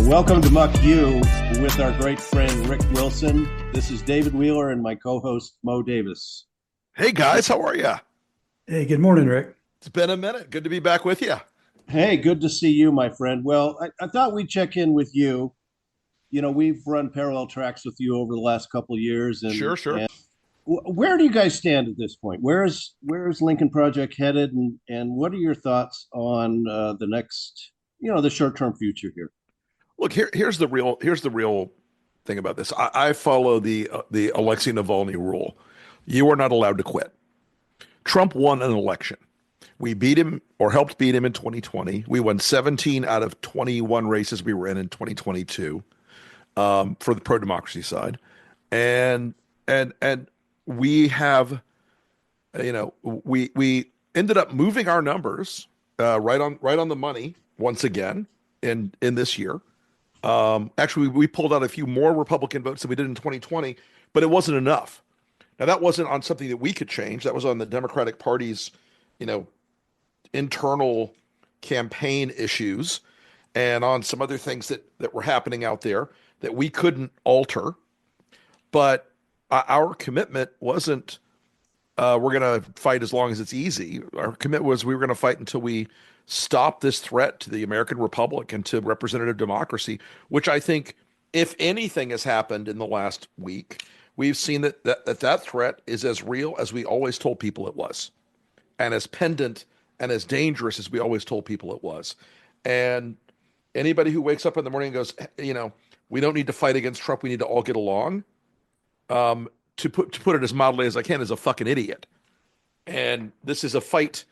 Welcome to MUC U with our great friend Rick Wilson. This is David Wheeler and my co-host Mo Davis. Hey guys, how are you? Hey, good morning, Rick. It's been a minute. Good to be back with you. Hey, good to see you, my friend. Well, I thought we'd check in with you. You know, we've run parallel tracks with you over the last couple of years. And, Sure. And where do you guys stand at this point? Where's Lincoln Project headed, and what are your thoughts on the next, the short-term future here? Look, here's the real thing about this. I follow the Alexei Navalny rule. You are not allowed to quit. Trump won an election. We beat him or helped beat him in 2020. We won 17 out of 21 races we were in 2022 for the pro-democracy side. And we have, we ended up moving our numbers right on the money once again in this year. Actually, we pulled out a few more Republican votes than we did in 2020, but it wasn't enough. Now, that wasn't on something that we could change. That was on the Democratic Party's, internal campaign issues and on some other things that were happening out there that we couldn't alter. But our commitment wasn't, we're going to fight as long as it's easy. Our commitment was we were going to fight until we stop this threat to the American Republic and to representative democracy, which I think, if anything has happened in the last week, we've seen that threat is as real as we always told people it was, and as pendant and as dangerous as we always told people it was. And anybody who wakes up in the morning and goes, we don't need to fight against Trump, we need to all get along, to put it as mildly as I can, is a fucking idiot. And this is a fight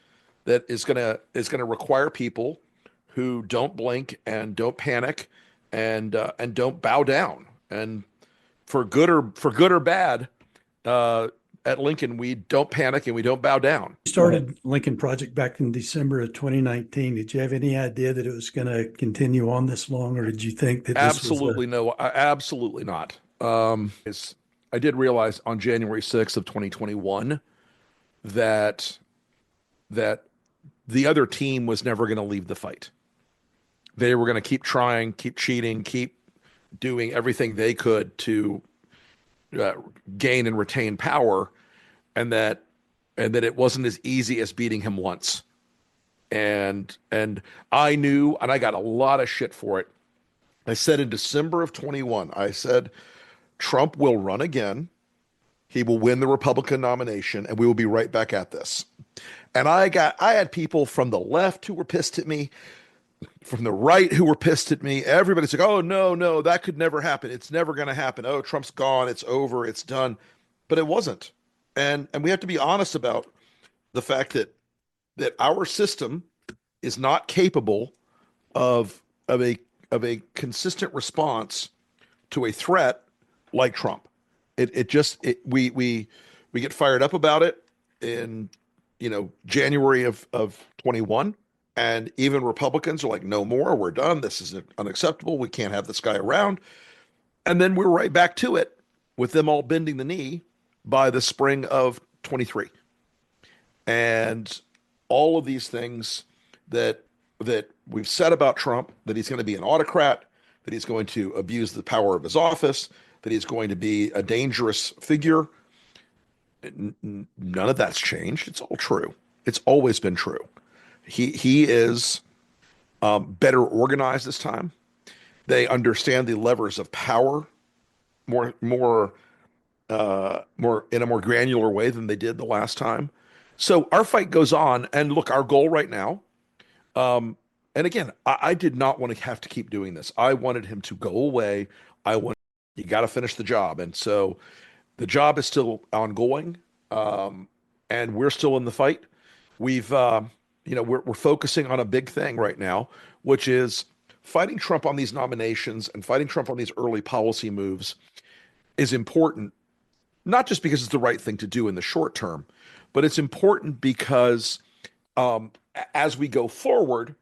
that is gonna require people who don't blink and don't panic and don't bow down. And for good or bad, at Lincoln, we don't panic and we don't bow down. You started Lincoln Project back in December of 2019. Did you have any idea that it was going to continue on this long, or did you think that absolutely not? I did realize on January 6th of 2021 that the other team was never going to leave the fight. They were going to keep trying, keep cheating, keep doing everything they could to gain and retain power, and that it wasn't as easy as beating him once. And I knew, and I got a lot of shit for it. I said in December of 21, I said, Trump will run again. He will win the Republican nomination, and we will be right back at this. And I had people from the left who were pissed at me, from the right who were pissed at me. Everybody's like, oh, no, that could never happen. It's never going to happen. Oh, Trump's gone. It's over. It's done. But it wasn't. And we have to be honest about the fact that our system is not capable of a consistent response to a threat like Trump. We get fired up about it in January of 21, and even Republicans are like, no more, we're done, this is unacceptable, we can't have this guy around. And then we're right back to it with them all bending the knee by the spring of 23. And all of these things that we've said about Trump, that he's going to be an autocrat, that he's going to abuse the power of his office, that he's going to be a dangerous figure, none of that's changed. It's all true. It's always been true. He is better organized this time. They understand the levers of power more in a more granular way than they did the last time. So our fight goes on, and look, our goal right now. And again, I did not want to have to keep doing this. I wanted him to go away. You got to finish the job, and so the job is still ongoing, and we're still in the fight. We're focusing on a big thing right now, which is fighting Trump on these nominations and fighting Trump on these early policy moves is important, not just because it's the right thing to do in the short term, but it's important because as we go forward,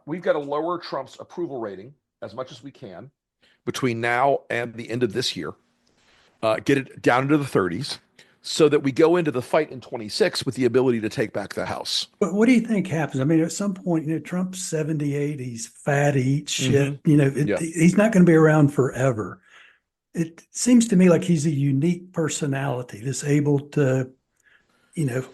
we've got to lower Trump's approval rating as much as we can between now and the end of this year, get it down into the 30s so that we go into the fight in 26 with the ability to take back the House. But what do you think happens? I mean, at some point, Trump's 78, he's fat, he eats shit, Yeah. he's not going to be around forever. It seems to me like he's a unique personality that's able to,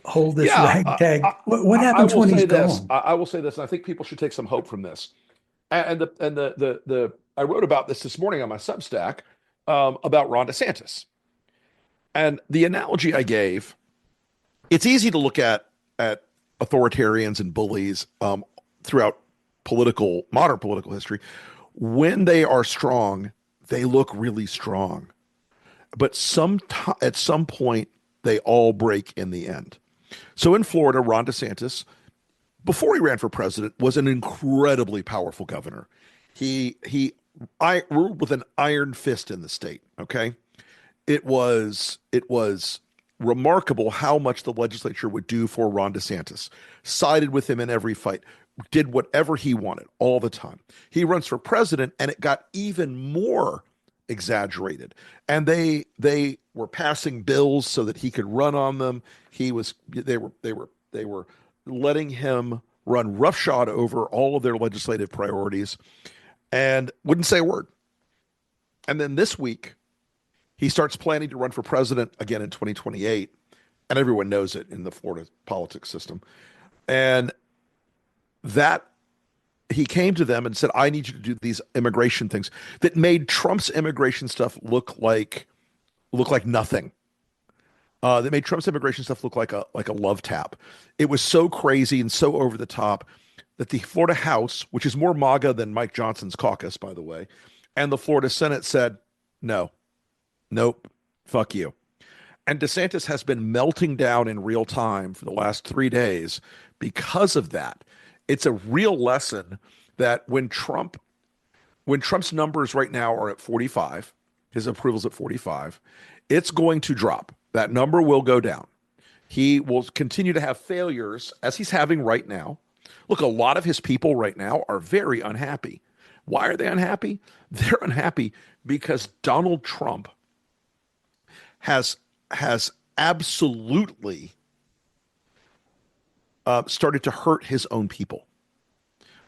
hold this ragtag. What happens when he's gone? I will say this, and I think people should take some hope from this. And I wrote about this morning on my Substack about Ron DeSantis. And the analogy I gave, it's easy to look at authoritarians and bullies throughout modern political history. When they are strong, they look really strong. But at some point, they all break in the end. So in Florida, Ron DeSantis, before he ran for president, was an incredibly powerful governor. He ruled with an iron fist in the state, okay? It was remarkable how much the legislature would do for Ron DeSantis. Sided with him in every fight, did whatever he wanted all the time. He runs for president, and it got even more exaggerated. And they were passing bills so that he could run on them. They were letting him run roughshod over all of their legislative priorities and wouldn't say a word. And then this week, he starts planning to run for president again in 2028, and everyone knows it in the Florida politics system. And that he came to them and said, I need you to do these immigration things that made Trump's immigration stuff look like nothing. That made Trump's immigration stuff look like a love tap. It was so crazy and so over the top that the Florida House, which is more MAGA than Mike Johnson's caucus, by the way, and the Florida Senate said, no. Nope. Fuck you. And DeSantis has been melting down in real time for the last 3 days because of that. It's a real lesson that when Trump's numbers right now are at 45, his approval's at 45, it's going to drop. That number will go down. He will continue to have failures as he's having right now. Look, a lot of his people right now are very unhappy. Why are they unhappy? They're unhappy because Donald Trump has absolutely started to hurt his own people.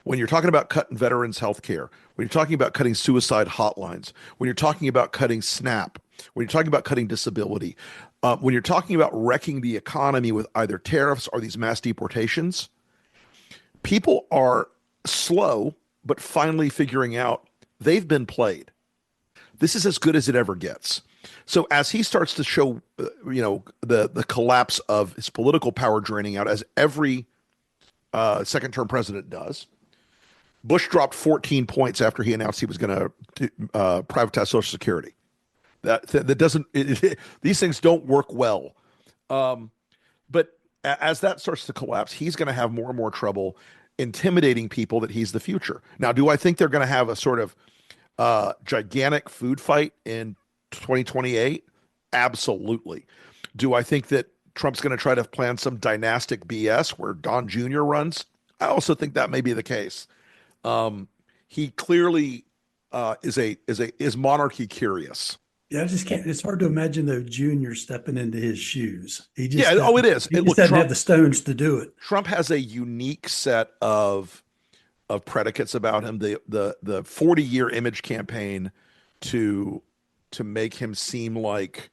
When you're talking about cutting veterans' health care, when you're talking about cutting suicide hotlines, when you're talking about cutting SNAP, when you're talking about cutting disability, when you're talking about wrecking the economy with either tariffs or these mass deportations, people are slow, but finally figuring out they've been played. This is as good as it ever gets. So as he starts to show, the collapse of his political power draining out, as every second-term president does, Bush dropped 14 points after he announced he was going to privatize Social Security. That doesn't. These things don't work well. But as that starts to collapse, he's going to have more and more trouble intimidating people that he's the future. Now, do I think they're going to have a sort of gigantic food fight in 2028? Absolutely. Do I think that Trump's going to try to plan some dynastic BS where Don Jr. runs? I also think that may be the case. He clearly is monarchy curious. Yeah, I just can't. It's hard to imagine though Junior stepping into his shoes. It is. He just doesn't have the stones to do it. Trump has a unique set of predicates about him. The 40-year image campaign to make him seem like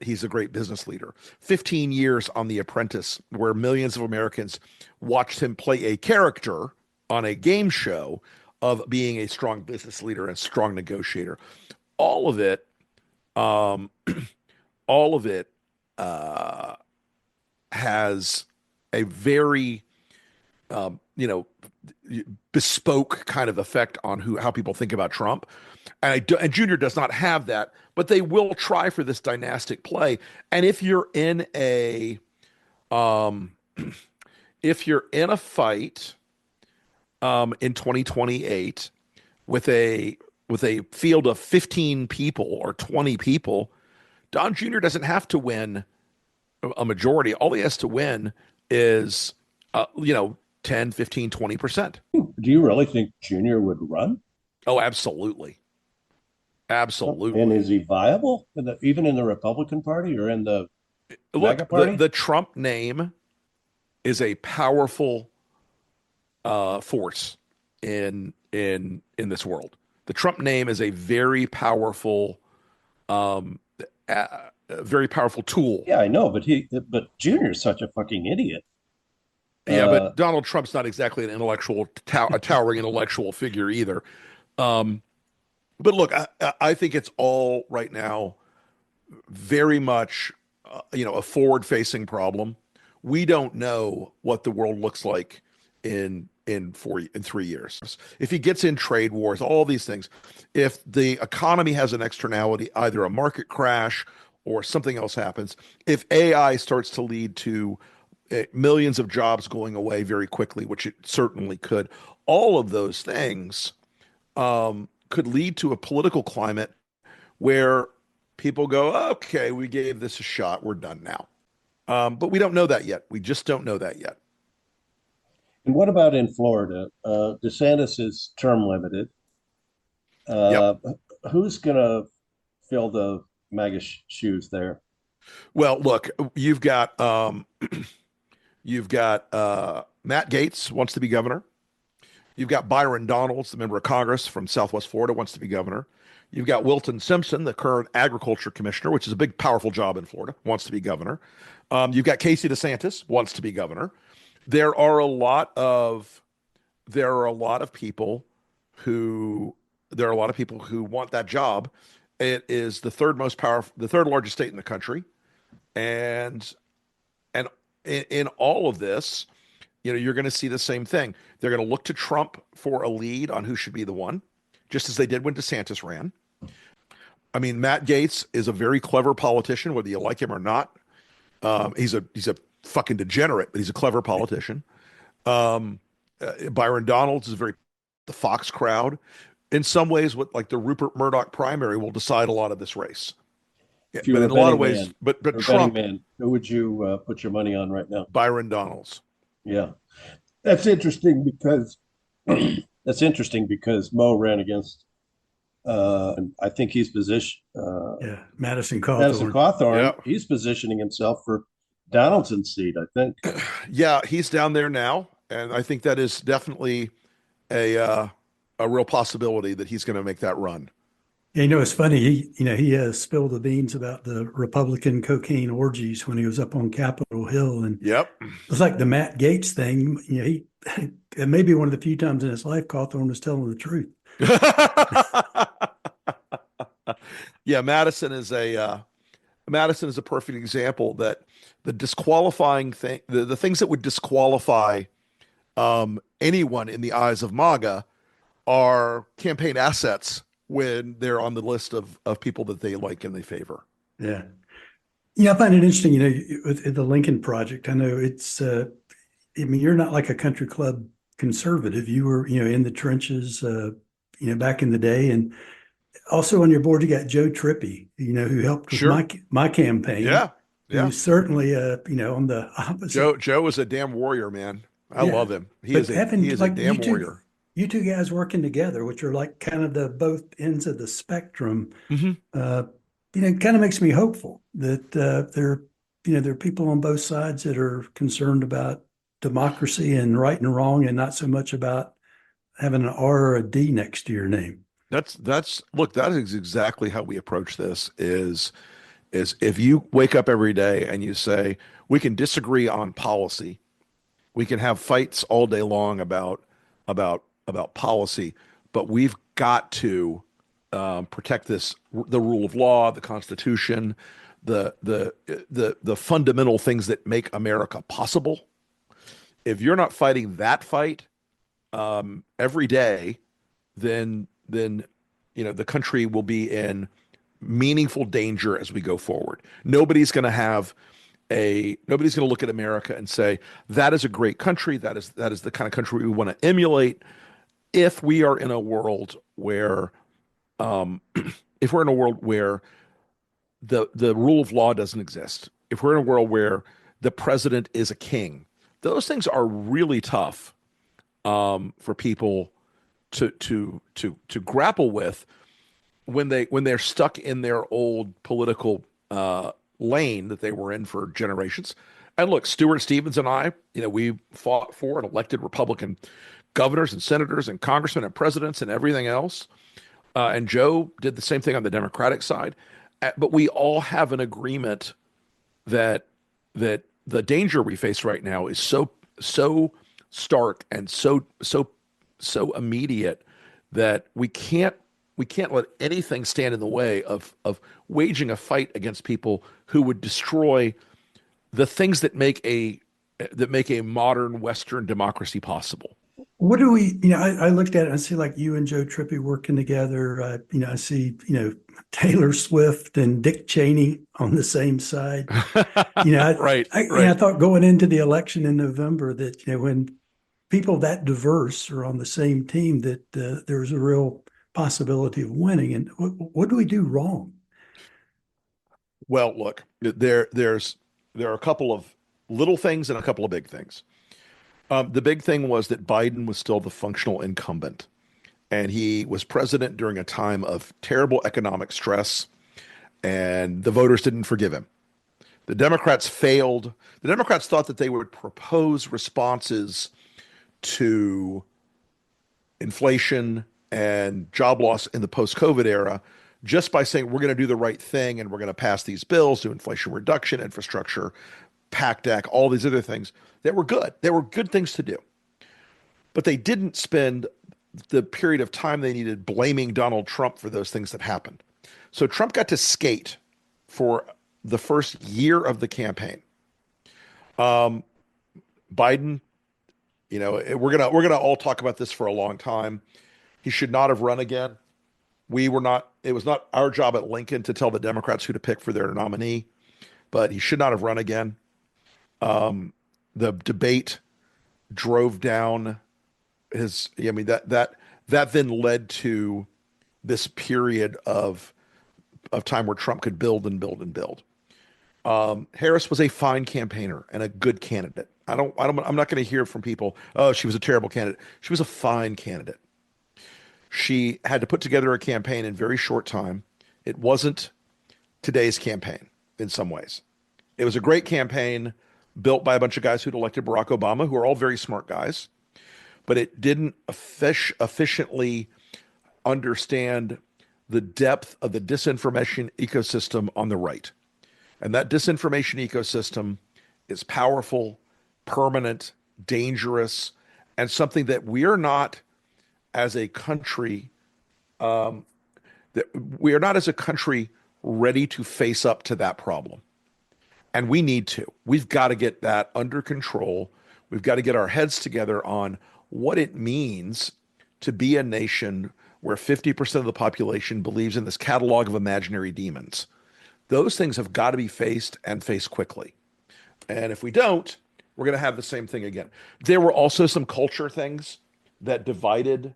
he's a great business leader. 15 years on The Apprentice, where millions of Americans watched him play a character on a game show of being a strong business leader and strong negotiator. All of it has a very, bespoke kind of effect on how people think about Trump. And Junior does not have that, but they will try for this dynastic play. And if you're in a fight in 2028 with a field of 15 people or 20 people, Don Jr. doesn't have to win a majority. All he has to win is 10, 15, 20%. Do you really think Junior would run? Oh, absolutely. Absolutely. And is he viable even in the Republican Party or in the Look, MAGA party? the Trump name is a powerful force in this world. The Trump name is a um, very powerful tool. Yeah, I know, but Junior is such a fucking idiot. Yeah, Uh, but Donald Trump's not exactly an a towering intellectual figure either. Um, but look, I think it's all right now very much, a forward-facing problem. We don't know what the world looks like in 3 years. If he gets in trade wars, all these things, if the economy has an externality, either a market crash or something else happens, if AI starts to lead to millions of jobs going away very quickly, which it certainly could, all of those things could lead to a political climate where people go, okay, we gave this a shot, we're done now. But we don't know that yet. We just don't know that yet. and what about in Florida? DeSantis is term limited. Yep. Uh, who's going to fill the MAGA shoes there? Well, look, you've got Matt Gaetz wants to be governor. You've got Byron Donalds, the member of Congress from Southwest Florida, wants to be governor. You've got Wilton Simpson, the current agriculture commissioner, which is a big, powerful job in Florida, wants to be governor. You've got Casey DeSantis, wants to be governor. There are a lot of people who want that job. It is the third largest state in the country, and in all of this, you're going to see the same thing. They're going to look to Trump for a lead on who should be the one, just as they did when DeSantis ran. I mean, Matt Gaetz is a very clever politician, whether you like him or not. He's a fucking degenerate, but he's a clever politician. Byron Donalds is the Fox crowd. In some ways, what like the Rupert Murdoch primary will decide a lot of this race. Yeah, If you but were in a a lot of betting ways, man, but or a betting Trump, man, who would you put your money on right now? Byron Donalds. Yeah, that's interesting because Mo ran against. I think he's position. Yeah, Madison Madison Cawthorn. Cawthorn. Yeah. He's positioning himself for Donaldson's seat. I think. Yeah, he's down there now, and I think that is definitely a real possibility that he's going to make that run. Yeah, it's funny. He spilled the beans about the Republican cocaine orgies when he was up on Capitol Hill, and Yep. it's like the Matt Gaetz thing. He it may be one of the few times in his life Cawthorn was telling the truth. Yeah, Madison is a perfect example that the disqualifying thing, the things that would disqualify anyone in the eyes of MAGA are campaign assets when they're on the list of people that they like and they favor. Yeah. I find it interesting, with the Lincoln Project. I know it's, you're not like a country club conservative. You were, in the trenches, back in the day. And also on your board, you got Joe Trippi, who helped with Sure. my campaign. Yeah. Yeah. Who's certainly, on the opposite. Joe is a damn warrior, man. I love him. He is a damn warrior. You two guys working together, which are like kind of the both ends of the spectrum, Mm-hmm. kind of makes me hopeful that there are people on both sides that are concerned about democracy and right and wrong, and not so much about having an R or a D next to your name. Look, that is exactly how we approach this. Is if you wake up every day and you say we can disagree on policy, we can have fights all day long about policy, but we've got to protect the rule of law, the Constitution, the fundamental things that make America possible. If you're not fighting that fight every day, then the country will be in meaningful danger as we go forward. Nobody's going to look at America and say that is a great country. That is the kind of country we want to emulate. If we are in a world where, if we're in a world where the rule of law doesn't exist, if we're in a world where the president is a king, those things are really tough for people to grapple with when they're stuck in their old political lane that they were in for generations. And look, Stuart Stevens and I, we fought for and elected Republican governors and senators and congressmen and presidents and everything else. And Joe did the same thing on the Democratic side. But we all have an agreement that the danger we face right now is so stark and so immediate that we can't let anything stand in the way of waging a fight against people who would destroy the things that make a modern Western democracy possible. What do we, I looked at it and I see like you and Joe Trippi working together. I see, Taylor Swift and Dick Cheney on the same side. Right, I thought going into the election in November that, when people that diverse are on the same team, that there's a real possibility of winning. And what do we do wrong? Well, look, there are a couple of little things and a couple of big things. The big thing was that Biden was still the functional incumbent, and he was president during a time of terrible economic stress, and the voters didn't forgive him. The Democrats failed. The Democrats thought that they would propose responses to inflation and job loss in the post-COVID era just by saying we're going to do the right thing and we're going to pass these bills, do inflation reduction, infrastructure, PACT Act, all these other things that were good. They were good things to do. But they didn't spend the period of time they needed blaming Donald Trump for those things that happened. So Trump got to skate for the first year of the campaign. Biden, we're gonna all talk about this for a long time. He should not have run again. It was not our job at Lincoln to tell the Democrats who to pick for their nominee, but he should not have run again. The debate drove down that then led to this period of time where Trump could build and build and build. Harris was a fine campaigner and a good candidate. I'm not going to hear from people, oh, she was a terrible candidate. She was a fine candidate. She had to put together a campaign in very short time. It wasn't today's campaign in some ways. It was a great campaign built by a bunch of guys who'd elected Barack Obama, who are all very smart guys, but it didn't efficiently understand the depth of the disinformation ecosystem on the right. And that disinformation ecosystem is powerful, permanent, dangerous, and something that we are not as a country, ready to face up to that problem. And we need to. We've got to get that under control. We've got to get our heads together on what it means to be a nation where 50% of the population believes in this catalog of imaginary demons. Those things have got to be faced and faced quickly. And if we don't, we're going to have the same thing again. There were also some culture things that divided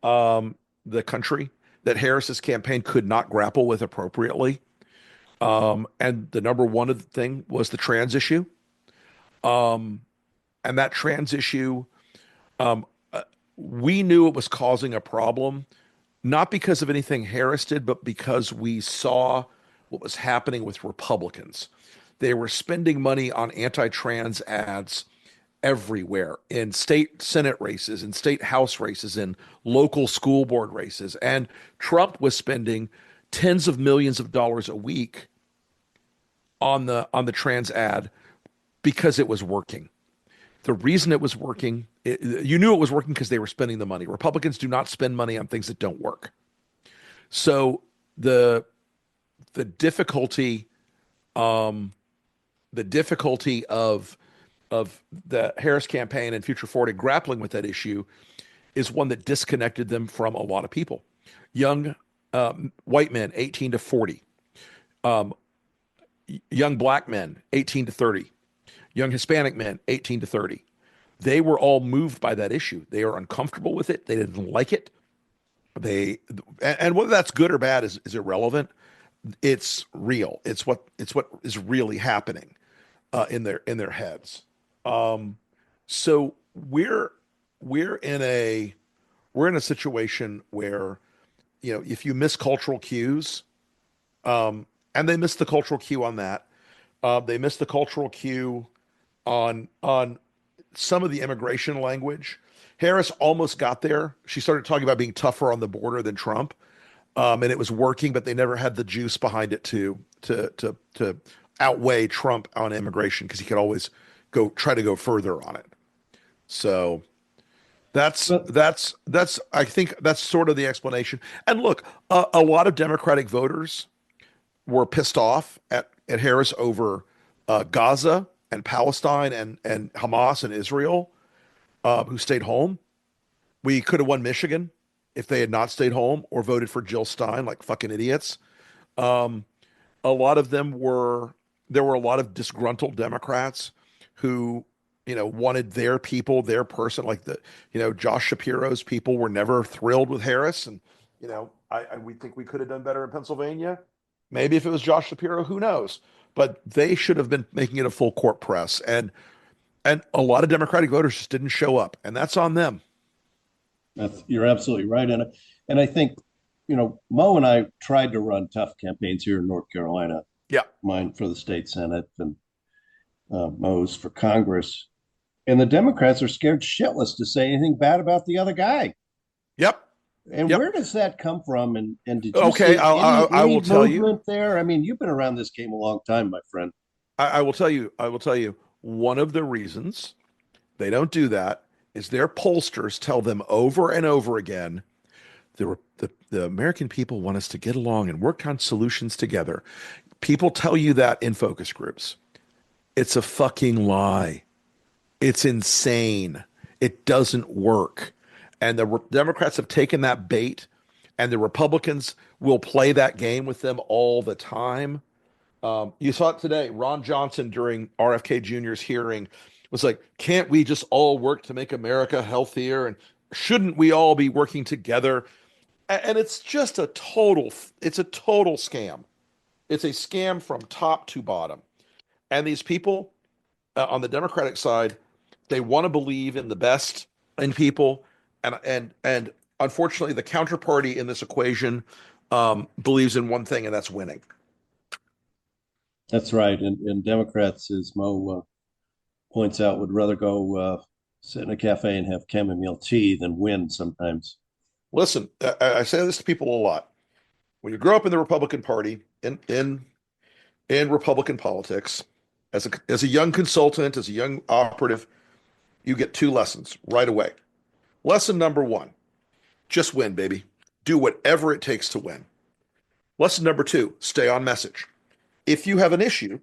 the country that Harris's campaign could not grapple with appropriately. And the number one thing was the trans issue. And that trans issue, we knew it was causing a problem, not because of anything Harris did, but because we saw what was happening with Republicans. They were spending money on anti-trans ads everywhere in state Senate races, in state House races, in local school board races. And Trump was spending tens of millions of dollars a week on the trans ad because it was working. The reason it was working, you knew it was working because they were spending the money. Republicans do not spend money on things that don't work. So the difficulty of the Harris campaign and Future Forward grappling with that issue is one that disconnected them from a lot of people. Young white men, 18 to 40. Young black men, 18 to 30. Young Hispanic men, 18 to 30. They were all moved by that issue. They are uncomfortable with it. They didn't like it. And whether that's good or bad is irrelevant. It's real. It's what is really happening in their heads. So we're in a situation where, if you miss cultural cues, And they missed the cultural cue on that. They missed the cultural cue on some of the immigration language. Harris almost got there. She started talking about being tougher on the border than Trump, and it was working, but they never had the juice behind it to outweigh Trump on immigration because he could always try to go further on it. So that's I think that's sort of the explanation. And look, a lot of Democratic voters were pissed off at Harris over Gaza and Palestine and Hamas and Israel, who stayed home. We could have won Michigan if they had not stayed home or voted for Jill Stein like fucking idiots. A lot of them there were a lot of disgruntled Democrats who, wanted their people, their person, like Josh Shapiro's people were never thrilled with Harris. And, we think we could have done better in Pennsylvania. Maybe if it was Josh Shapiro, who knows? But they should have been making it a full court press. And a lot of Democratic voters just didn't show up, and that's on them. You're absolutely right. And I think, Mo and I tried to run tough campaigns here in North Carolina. Yeah. Mine for the state Senate and Mo's for Congress. And the Democrats are scared shitless to say anything bad about the other guy. Yep. And Yep. where does that come from? And did you Okay, see I will tell you. movement there? I mean, you've been around this game a long time, my friend. I will tell you. I will tell you. One of the reasons they don't do that is their pollsters tell them over and over again, the American people want us to get along and work on solutions together. People tell you that in focus groups. It's a fucking lie. It's insane. It doesn't work. And the Democrats have taken that bait, and the Republicans will play that game with them all the time. You saw it today. Ron Johnson during RFK Jr.'s hearing was like, can't we just all work to make America healthier? And shouldn't we all be working together? And it's just it's a total scam. It's a scam from top to bottom. And these people on the Democratic side, they want to believe in the best in people. And unfortunately, the counterparty in this equation believes in one thing, and that's winning. That's right. And Democrats, as Mo points out, would rather go sit in a cafe and have chamomile tea than win sometimes. Listen, I say this to people a lot. When you grow up in the Republican Party, in Republican politics, as a young consultant, as a young operative, you get two lessons right away. Lesson number one, just win, baby. Do whatever it takes to win. Lesson number two, stay on message. If you have an issue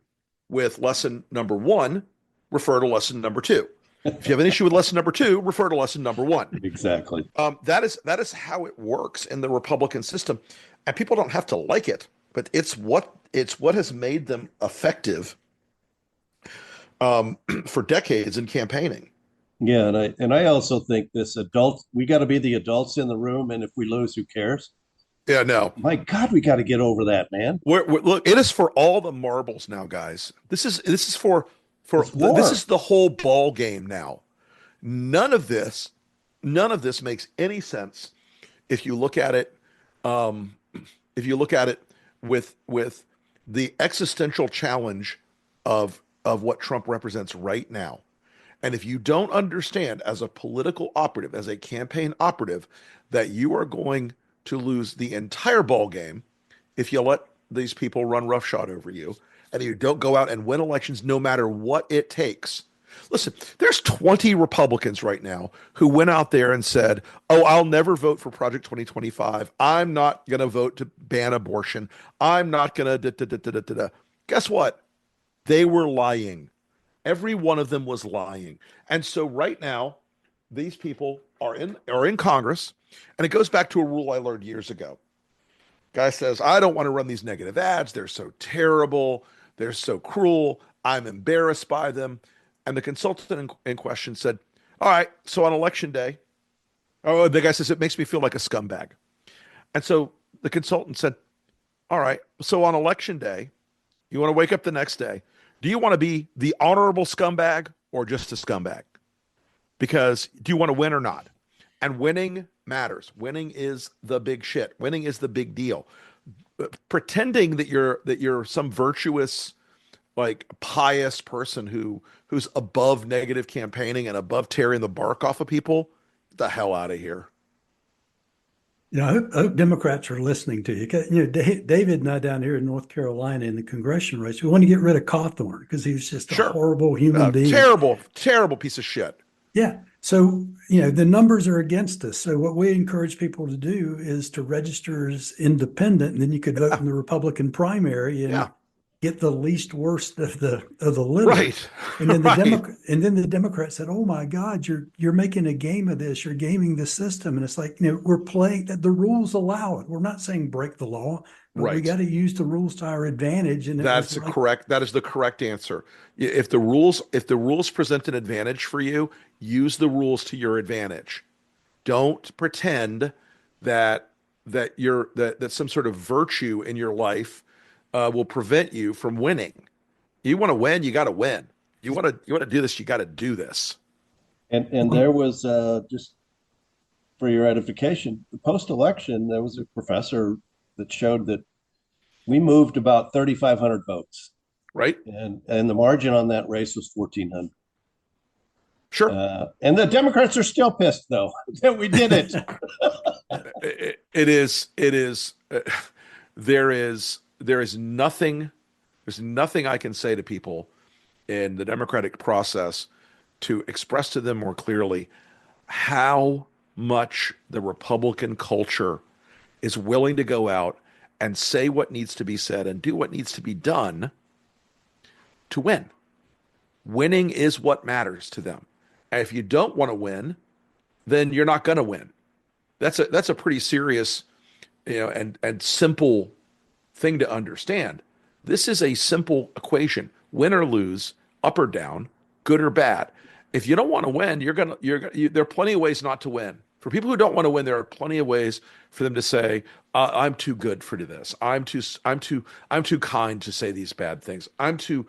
with lesson number one, refer to lesson number two. If you have an issue with lesson number two, refer to lesson number one. Exactly. That is how it works in the Republican system, and people don't have to like it, but it's what has made them effective for decades in campaigning. Yeah, and I also think we got to be the adults in the room, and if we lose, who cares? Yeah, no. My God, we got to get over that, man. Look, it is for all the marbles now, guys. This is this is the whole ball game now. None of this makes any sense if you look at it. With the existential challenge of what Trump represents right now. And if you don't understand as a political operative, as a campaign operative, that you are going to lose the entire ball game if you let these people run roughshod over you, and you don't go out and win elections no matter what it takes. Listen, there's 20 Republicans right now who went out there and said, oh, I'll never vote for Project 2025. I'm not going to vote to ban abortion. I'm not going to Guess what? They were lying. Every one of them was lying. And so right now, these people are in Congress, and it goes back to a rule I learned years ago. Guy says, I don't want to run these negative ads. They're so terrible. They're so cruel. I'm embarrassed by them. And the consultant in question said, all right, so on election day, the guy says, it makes me feel like a scumbag. And so the consultant said, all right, so on election day, you want to wake up the next day. Do you want to be the honorable scumbag or just a scumbag? Because do you want to win or not? And winning matters. Winning is the big shit. Winning is the big deal. pretending that you're some virtuous, like pious person who's above negative campaigning and above tearing the bark off of people. Get the hell out of here. I hope Democrats are listening to you. David and I down here in North Carolina in the congressional race, we want to get rid of Cawthorn because he was just a Sure. horrible human being. Terrible, terrible piece of shit. Yeah. So, the numbers are against us. So what we encourage people to do is to register as independent, and then you could vote in the Republican primary and get the least worst of the little. Right. And then the Democrat said, "Oh my God, you're making a game of this. You're gaming the system." And it's like, we're playing that the rules allow it. We're not saying break the law, but we got to use the rules to our advantage. And that is the correct answer. If the rules present an advantage for you, use the rules to your advantage. Don't pretend that some sort of virtue in your life will prevent you from winning. You want to win, you got to win. You want to do this, you got to do this. And there was just for your edification, post-election, there was a professor that showed that we moved about 3,500 votes, right? And the margin on that race was 1,400. Sure. And the Democrats are still pissed, though, that we did it. It is. There is nothing. There's nothing I can say to people in the democratic process to express to them more clearly how much the Republican culture is willing to go out and say what needs to be said and do what needs to be done to win. Winning is what matters to them. And if you don't want to win, then you're not going to win. That's a pretty serious, and simple thing to understand. This is a simple equation: win or lose, up or down, good or bad. If you don't want to win, there are plenty of ways not to win. For people who don't want to win, there are plenty of ways for them to say, "I'm too good for this. I'm too kind to say these bad things. I'm too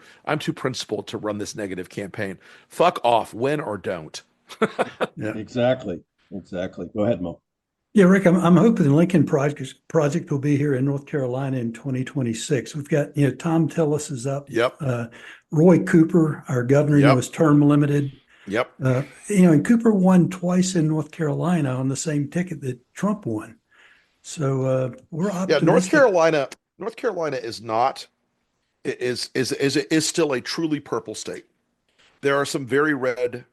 principled to run this negative campaign." Fuck off. Win or don't. Yeah, exactly. Go ahead, Mo. Yeah, Rick, I'm hoping the Lincoln project will be here in North Carolina in 2026. We've got, Tom Tillis is up. Yep. Roy Cooper, our governor, was term limited. Yep. And Cooper won twice in North Carolina on the same ticket that Trump won. So we're optimistic. Yeah, North Carolina is still a truly purple state. There are some very red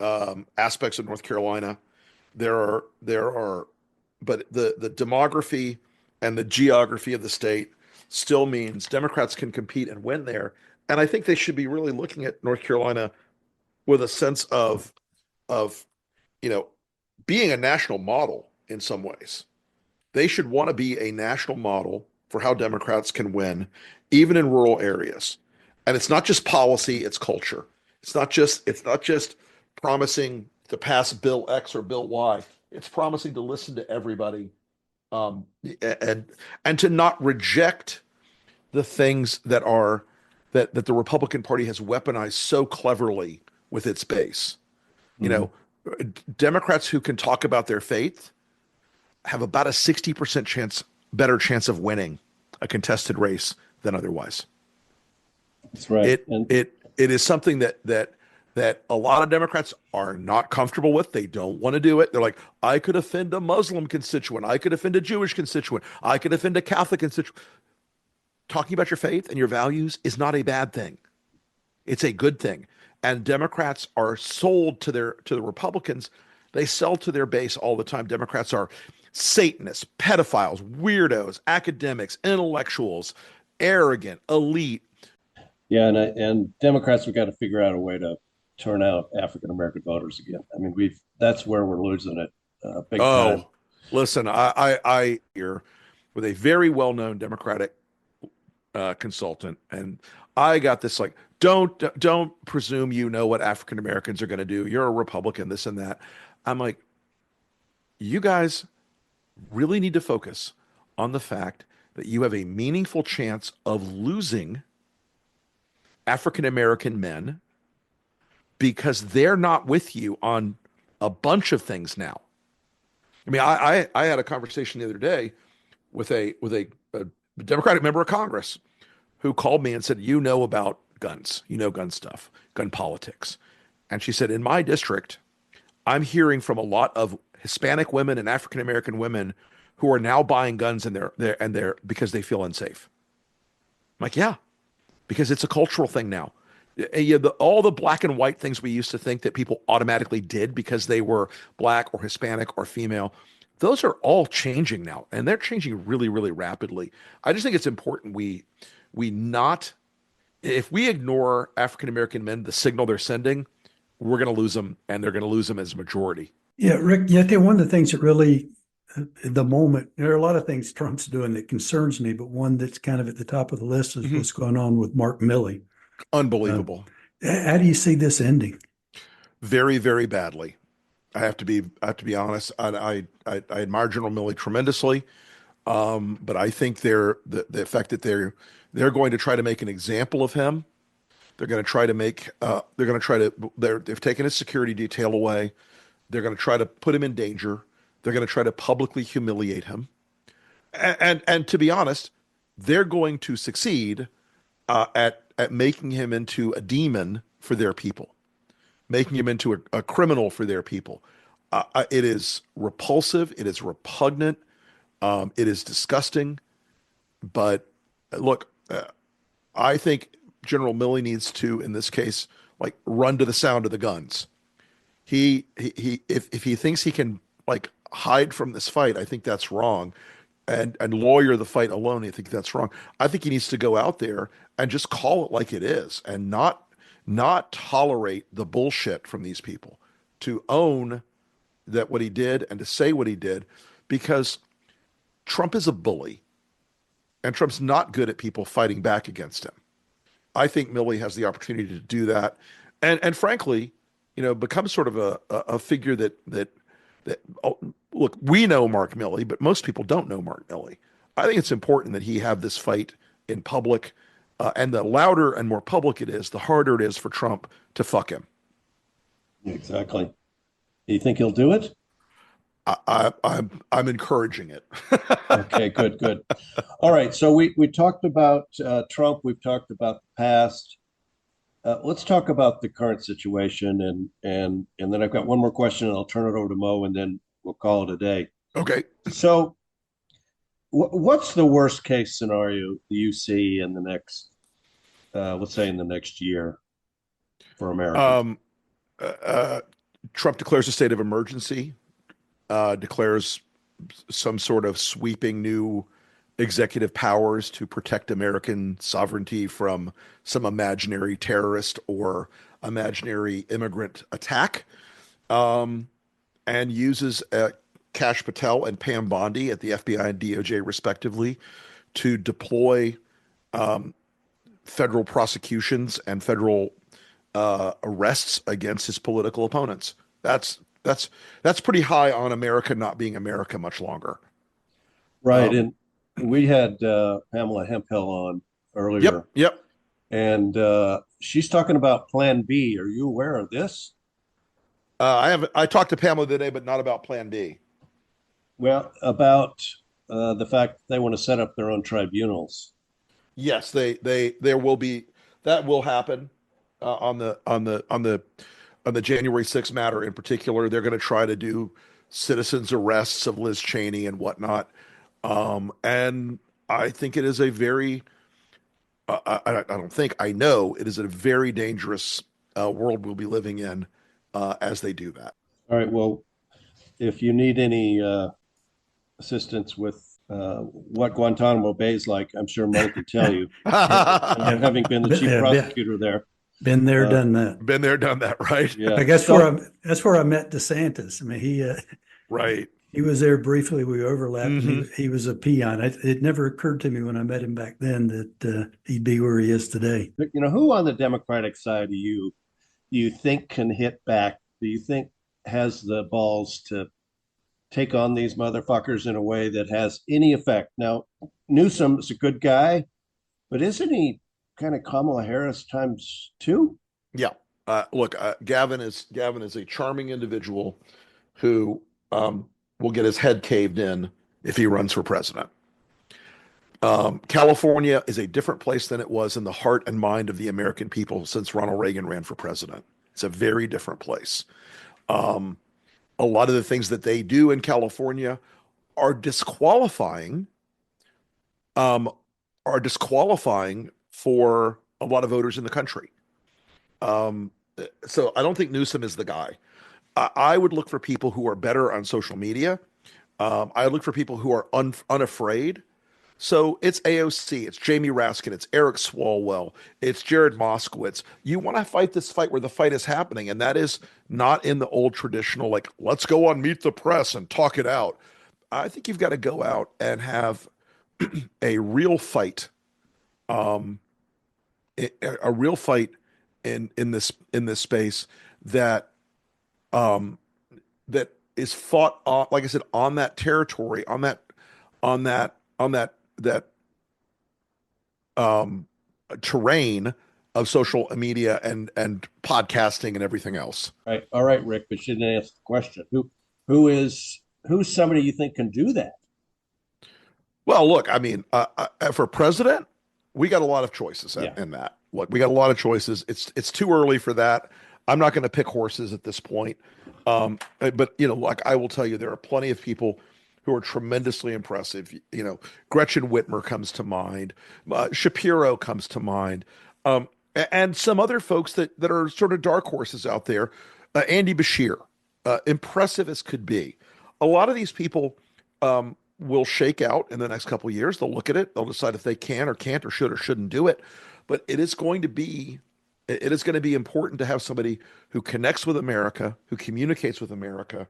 aspects of North Carolina. There are, but the demography and the geography of the state still means Democrats can compete and win there. And I think they should be really looking at North Carolina with a sense of being a national model in some ways. They should want to be a national model for how Democrats can win, even in rural areas. And it's not just policy, it's culture. It's not just promising to pass Bill X or Bill Y. It's promising to listen to everybody, and to not reject the things that the Republican Party has weaponized so cleverly with its base. Democrats who can talk about their faith have about a 60% better chance of winning a contested race than otherwise. That's right. It is something that a lot of Democrats are not comfortable with. They don't want to do it. They're like, I could offend a Muslim constituent. I could offend a Jewish constituent. I could offend a Catholic constituent. Talking about your faith and your values is not a bad thing. It's a good thing. And Democrats are sold to the Republicans. They sell to their base all the time. Democrats are Satanists, pedophiles, weirdos, academics, intellectuals, arrogant, elite. Yeah, and Democrats have got to figure out a way to turn out African American voters again. I mean, that's where we're losing it big time. Listen, I here with a very well-known Democratic consultant, and I got this like, don't presume you know what African Americans are going to do. You're a Republican, this and that. I'm like, you guys really need to focus on the fact that you have a meaningful chance of losing African American men because they're not with you on a bunch of things now. I mean, I had a conversation the other day with a Democratic member of Congress, who called me and said, "You know about guns, you know gun stuff, gun politics." And she said, "In my district, I'm hearing from a lot of Hispanic women and African American women who are now buying guns and they're because they feel unsafe." I'm like, yeah, because it's a cultural thing now. Yeah, all the black and white things we used to think that people automatically did because they were black or Hispanic or female, those are all changing now, and they're changing really, really rapidly. I just think it's important we not if we ignore African American men, the signal they're sending, we're going to lose them, and they're going to lose them as a majority. Yeah, Rick, yeah, I think one of the things that really, at the moment, there are a lot of things Trump's doing that concerns me, but one that's kind of at the top of the list is what's going on with Mark Milley. Unbelievable. How do you see this ending? Very, very badly. I have to be honest. I admire General Milley tremendously, but I think the fact that they're going to try to make an example of him. They're going to try to they've taken his security detail away. They're going to try to put him in danger. They're going to try to publicly humiliate him. And to be honest, they're going to succeed at making him into a demon for their people, making him into a criminal for their people. It is repulsive. It is repugnant. It is disgusting. But look, I think General Milley needs to, in this case, like run to the sound of the guns. If he thinks he can like hide from this fight, I think that's wrong. And lawyer the fight alone, I think that's wrong. I think he needs to go out there and just call it like it is and not tolerate the bullshit from these people, to own that what he did and to say what he did, because Trump is a bully and Trump's not good at people fighting back against him. I think Milley has the opportunity to do that, and frankly, become sort of a figure that look, we know Mark Milley, but most people don't know Mark Milley. I think it's important that he have this fight in public, and the louder and more public it is, the harder it is for Trump to fuck him. Exactly. Do you think he'll do it? I'm encouraging it. Okay, good. All right. So we talked about Trump. We've talked about the past. Let's talk about the current situation, and then I've got one more question, and I'll turn it over to Mo, and then we'll call it a day. Okay. So, what's the worst case scenario you see in the next, let's say, in the next year for America? Trump declares a state of emergency, declares some sort of sweeping new executive powers to protect American sovereignty from some imaginary terrorist or imaginary immigrant attack, and uses Kash Patel and Pam Bondi at the FBI and DOJ respectively to deploy federal prosecutions and federal arrests against his political opponents. That's pretty high on America not being America much longer. Right. And we had Pamela Hemphill on earlier. Yep. And she's talking about Plan B. Are you aware of this? I talked to Pamela today, but not about Plan B. Well, about the fact they want to set up their own tribunals. Yes, there will be, that will happen on the January 6th matter in particular. They're going to try to do citizens arrests of Liz Cheney and whatnot. And I think it is a very, I know it is a very dangerous world we'll be living in as they do that. All right. Well, if you need any assistance with what Guantanamo Bay is like, I'm sure Mo can tell you. Having been the chief prosecutor there. Been there, done that. Been there, done that, right? Yeah. I guess that's where I met DeSantis. I mean, right. He was there briefly. We overlapped. Mm-hmm. He was a peon. It never occurred to me when I met him back then that he'd be where he is today. Who on the Democratic side do you think can hit back? Do you think has the balls to take on these motherfuckers in a way that has any effect? Now, Newsom's a good guy, but isn't he kind of Kamala Harris times two? Yeah. Look, Gavin is a charming individual who will get his head caved in if he runs for president. California is a different place than it was in the heart and mind of the American people since Ronald Reagan ran for president. It's a very different place. Um, a lot of the things that they do in California are disqualifying, um, are disqualifying for a lot of voters in the country. Um, so I don't think Newsom is the guy. I would look for people who are better on social media. I would look for people who are unafraid. So it's AOC, it's Jamie Raskin, it's Eric Swalwell, it's Jared Moskowitz. You want to fight this fight where the fight is happening, and that is not in the old traditional, like, let's go on Meet the Press and talk it out. I think you've got to go out and have a real fight, um, a real fight in this space that um, that is fought on, like I said, on that territory, on that um, terrain of social media and podcasting and everything else. Right. All right, Rick, but you didn't answer the question. Who's somebody you think can do that? Well, look, I mean, for president, we got a lot of choices in that. Look, we got a lot of choices. It's too early for that. I'm not going to pick horses at this point. But like I will tell you, there are plenty of people who are tremendously impressive. Gretchen Whitmer comes to mind. Shapiro comes to mind. And some other folks that are sort of dark horses out there. Andy Bashir, impressive as could be. A lot of these people will shake out in the next couple of years. They'll look at it. They'll decide if they can or can't or should or shouldn't do it. But it is going to be important to have somebody who connects with America, who communicates with America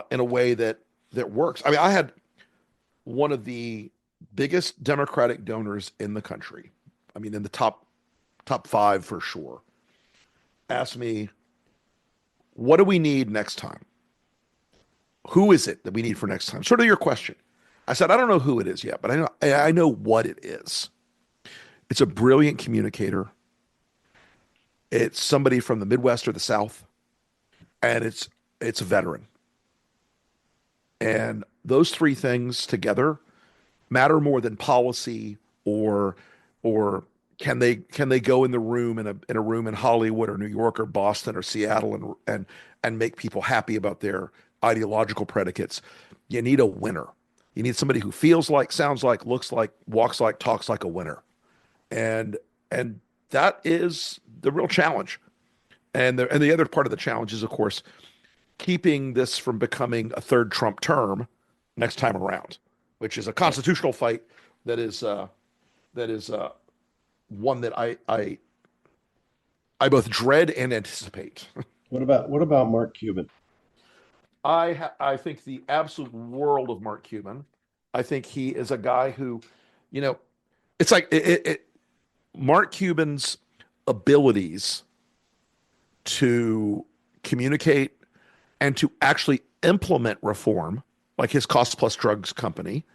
in a way that works. I mean, I had one of the biggest Democratic donors in the country. I mean, in the top 5 for sure. Ask me, what do we need next time? Who is it that we need for next time? Sort of your question. I said, I don't know who it is yet, but I know what it is. It's a brilliant communicator. It's somebody from the Midwest or the South, and it's a veteran. And those 3 things together matter more than policy or can they go in the room in a room in Hollywood or New York or Boston or Seattle and make people happy about their ideological predicates. You need a winner. You need somebody who feels like, sounds like, looks like, walks like, talks like a winner. And that is the real challenge. And the other part of the challenge is, of course, keeping this from becoming a third Trump term next time around, which is a constitutional fight that is one that I both dread and anticipate. What about Mark Cuban? I think the absolute world of Mark Cuban. I think he is a guy who, it's like Mark Cuban's abilities to communicate and to actually implement reform, like his cost plus drugs company,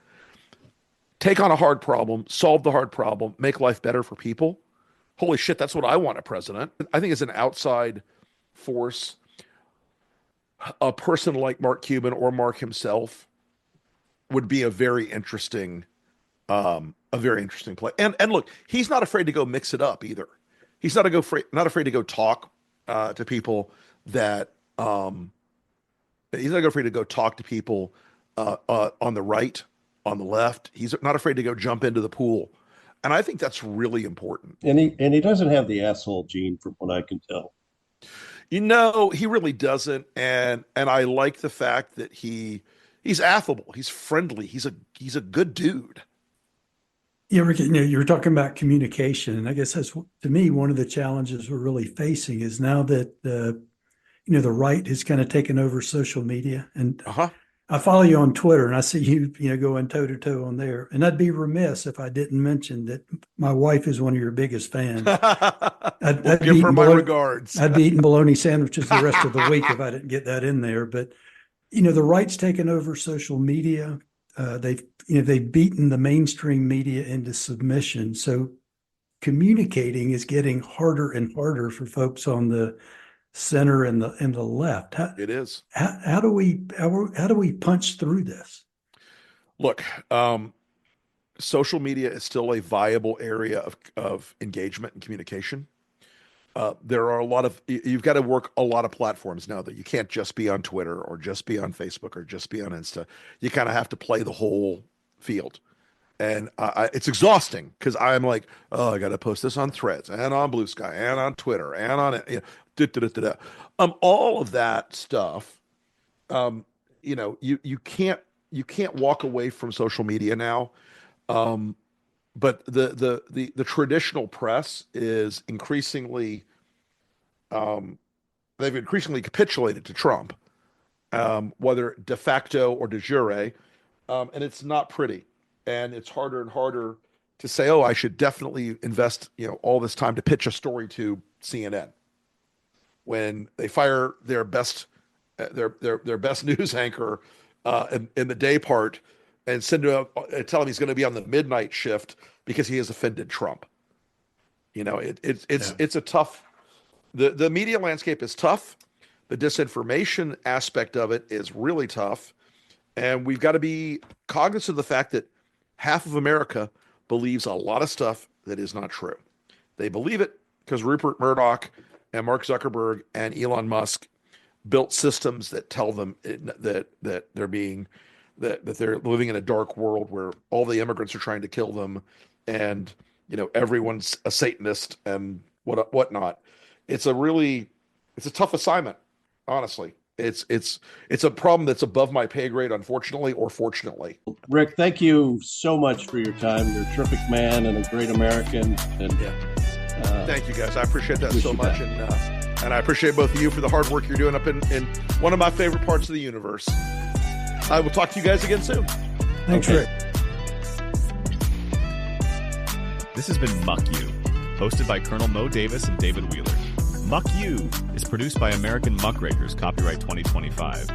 take on a hard problem, solve the hard problem, make life better for people. Holy shit, that's what I want a president. I think as an outside force, a person like Mark Cuban or Mark himself would be a very interesting play. And look, he's not afraid to go mix it up either. He's not afraid to go talk to people that he's not afraid to go talk to people on the right, on the left. He's not afraid to go jump into the pool. And I think that's really important. And he doesn't have the asshole gene from what I can tell. He really doesn't. And I like the fact that he's affable, he's friendly, he's a good dude. Yeah, Rick, you were talking about communication, and I guess that's, to me, one of the challenges we're really facing is now that the right has kind of taken over social media. And I follow you on Twitter, and I see you going toe to toe on there. And I'd be remiss if I didn't mention that my wife is one of your biggest fans. I'd give her my regards. I'd be eating bologna sandwiches the rest of the week if I didn't get that in there. But the right's taken over social media. They've beaten the mainstream media into submission. So communicating is getting harder and harder for folks on the center and the left. It is. How do we punch through this? Look, social media is still a viable area of engagement and communication. There are a lot of, you've got to work a lot of platforms now that you can't just be on Twitter or just be on Facebook or just be on Insta. You kind of have to play the whole field. And it's exhausting because I'm like, oh, I got to post this on Threads and on Blue Sky and on Twitter and on, all of that stuff. You can't walk away from social media now. But the traditional press is increasingly, they've increasingly capitulated to Trump, whether de facto or de jure, and it's not pretty. And it's harder and harder to say, oh, I should definitely invest, all this time to pitch a story to CNN when they fire their best news anchor in the day part and tell him he's going to be on the midnight shift because he has offended Trump. It's a tough. The media landscape is tough. The disinformation aspect of it is really tough, and we've got to be cognizant of the fact that half of America believes a lot of stuff that is not true. They believe it because Rupert Murdoch and Mark Zuckerberg and Elon Musk built systems that tell them that they're living in a dark world where all the immigrants are trying to kill them, and everyone's a Satanist and whatnot. It's a tough assignment, honestly. It's a problem that's above my pay grade, unfortunately or fortunately. Rick, thank you so much for your time. You're a terrific man and a great American. And thank you, guys. I appreciate that so much, and I appreciate both of you for the hard work you're doing up in one of my favorite parts of the universe. I will talk to you guys again soon. Thanks, Rick. This has been MUC U, hosted by Colonel Mo Davis and David Wheeler. MUC U is produced by American Muckrakers, copyright 2025.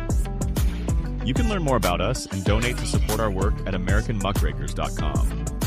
You can learn more about us and donate to support our work at AmericanMuckrakers.com.